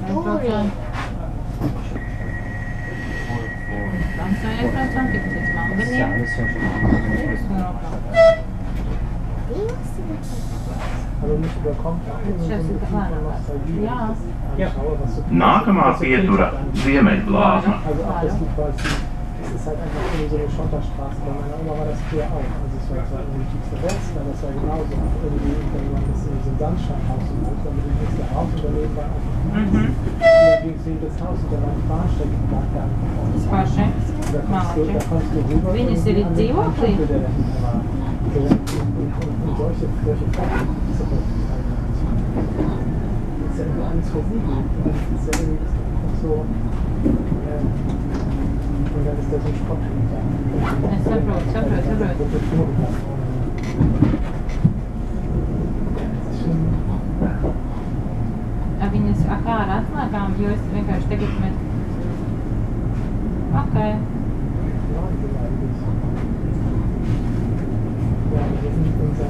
Aizbraucām. Tamsā aizbraucām, tik pēc Malgaņiem. Nākamā pietura Ziemeļblāzma. Es ist halt einfach irgendwie so eine Schotterstraße. Bei meiner Oma war das früher auch. Also es war zwar irgendwie tiefster Westen, aber es war genauso. Auch irgendwie, wenn man das in so ein Sandsteinhaus und dann damit das nächste Haus und daneben war einfach und dann ging es neben das Haus und da war die Bahnstrecke und lag da einfach auf. Das war schön. Da konntest du rüber. Viņas ir dzīvokļi? Und solche Flächen. Das ist ja irgendwie alles versiegelt. Das ist ja irgendwie einfach so. Und dann ist da so ein Sportschmied da. Es saprotu. Viņas kā ar atnākām, jo es vienkārši tagad met... Ok. Ja, wir sind unser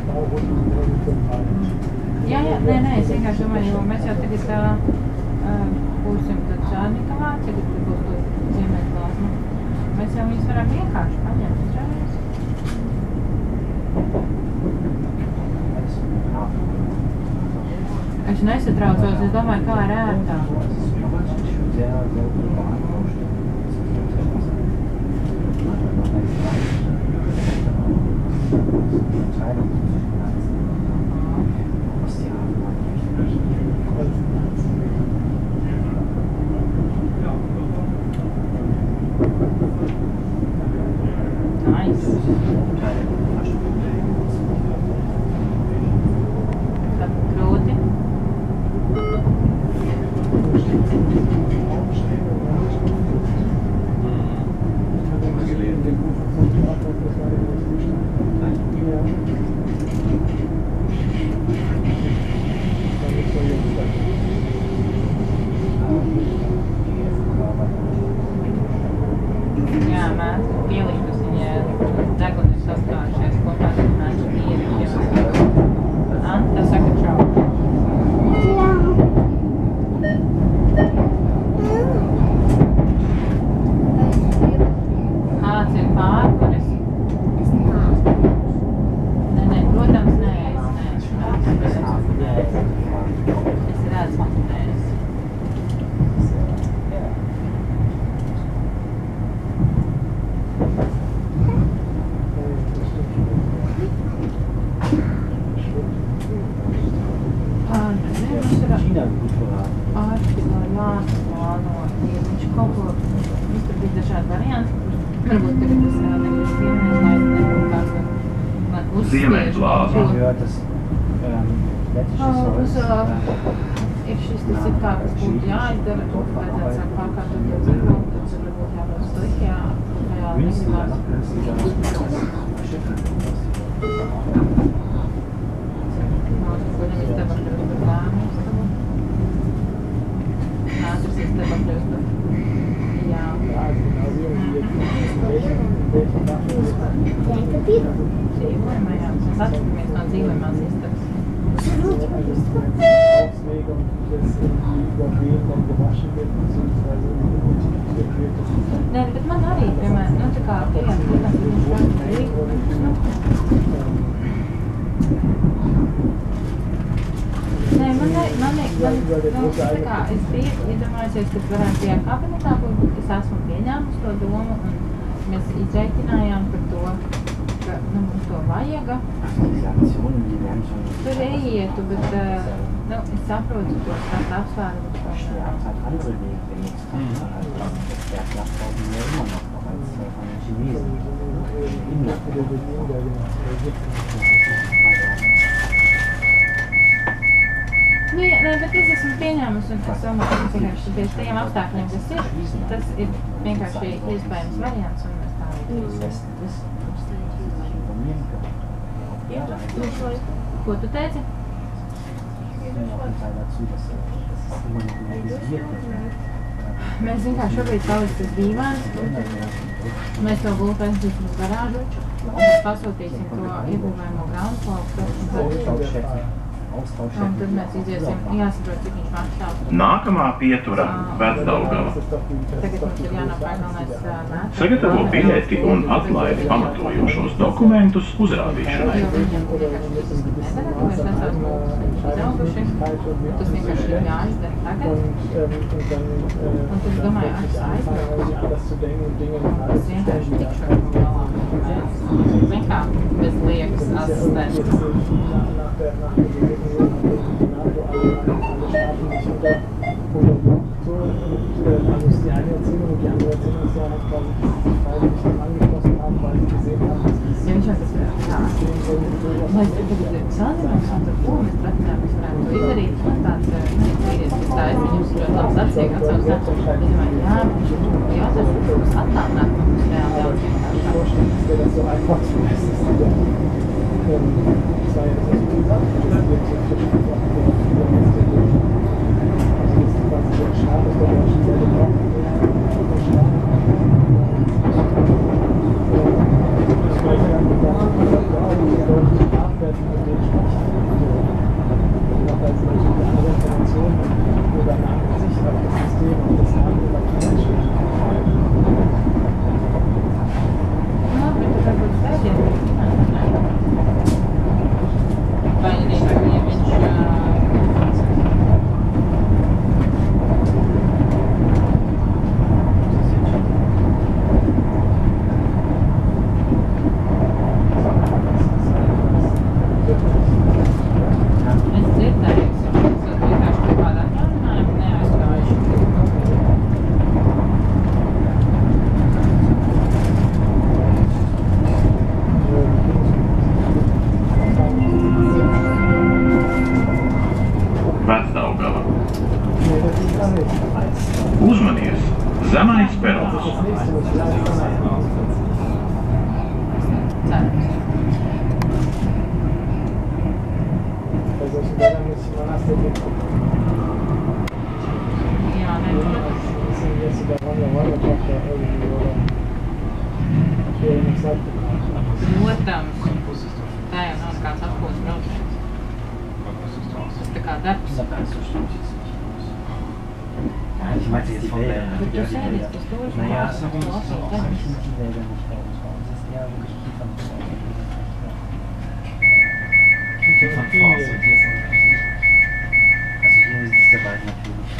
Baurunden und so weiter. Jā, nē, es vienkārši domāju, jo mēs jau tagad būsim tad Čārnikavā, tagad būs to Ziemeļblāzmu. Mēs jau viņus varam vienkārši paņemt uzreiz. Es nesatraucos, es domāju, kā ir ērtāk. Nice. Tad grūti. Jā, mēs pielikus viņa deguni saskārušies kopā, tad mēs mīri. Anta saka čau. Kāds ir pārkuris? Nē, protams, nē, es redzu, viņš kaut ko, viņš tur bija dažādi varianti, varbūt tagad es negribas pieminēt, lai nebūtu kāds man Ziemeļblāzma. Ir šis tas ir kā, kas būtu jāizdara, vajadzētu sāk pārkārtot to dzīvokli, tad varbūt jābūt to Ikea, tajā negribās. Kodam istaba kļūst par bērnu istabu. Nātris istaba kļūst par... Jā. Dzīvojamajā. Mēs atšķiramies no dzīvojamās istabas. Nē, bet man arī, piemēram, nu tā kā tajā, protams, viņš Nē, man tā kā es biju iedomājusies, ka varētu tajā kabinetā būt, es esmu pieņēmusi to domu un mēs izreikinājām par to, ka mums to vajaga. Tur ieietu, bet es saprotu tos tās apsvērumus. Nē, bet es esmu pieņēmusi un es domāju, ka mums vienkārši pēc tajiem apstākļiem, kas ir, tas ir vienkārši iespējams variants un mēs tā Ko tu teici? Mēs vienkārši šobrīd paliks tas dīvāns. Mēs to gultu aiztīsim uz garāžu. Mēs pasūtīsim to iebūvējumu ground floor. Austausch Un tad mēs iziesim, jāsaprot, cik viņš maksā. Nākamā pietura Vecdaugava. Tagad mums ir jānopērk galvenais mētājs. Sagatavo biļeti un atlaidi pamatojošos dokumentus uzrādīšanai. Jo viņam vienkārši tas nedara, ka mēs vecās būs izauguši. Tas vienkārši ir jāizdara tagad. Un tad domāju, ar saiti. Tas vienkārši tikšu galā. Zin kā, bez liekas asistents. Lai es tagad salīdzinājums un ar ko mēs pracījām, mēs varētu to izdarīt. Man tāds vīrietis, kas tā es viņus ļoti labi sacīja, atceros, es domāju, jā, viņš jautās, ka mums attālināt mums reāli daudz Vecdaugava. Uzmanies! Zemais perons. Jā, ne, protams, tā jau nav nekāds apkūs brauciens. Tas tā kā darbs. Ich meinte jetzt die Wälder. Bet tu sēdis pie stūža, Naja, lasīt das sind darbus. die Wälder nicht bei uns. Bei uns ist eher wirklich Kiefernforst. Kiefernforst und hier ist eigentlich nicht. Also hier ist der Wald natürlich.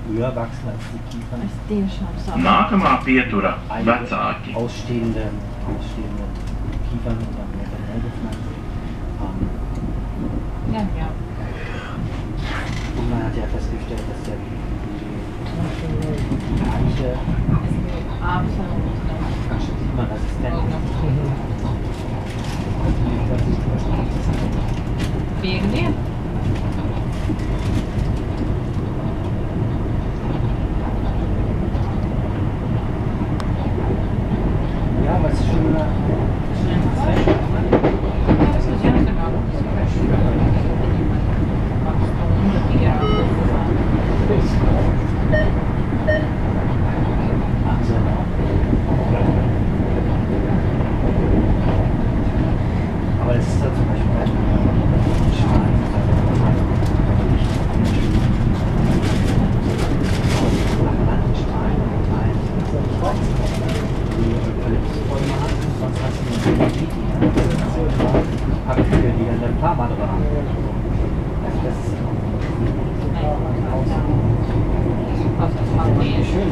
Höher wachsen als die Kiefern. Es tiešām sāp. Nākamā pietura Vecāki. Ausstehende Kiefern und dann wird dann gepflanzt. Jā, jā. Und man hat ja festgestellt, dass der Eiche Es biju absolūti klimaresistent ist. Piekdien. Ja, aber es ist schon eine Tas tas jāsaka, aber es ist da zum Beispiel Schwein. Die dann der Fahrbahn dran. Also das ist schön.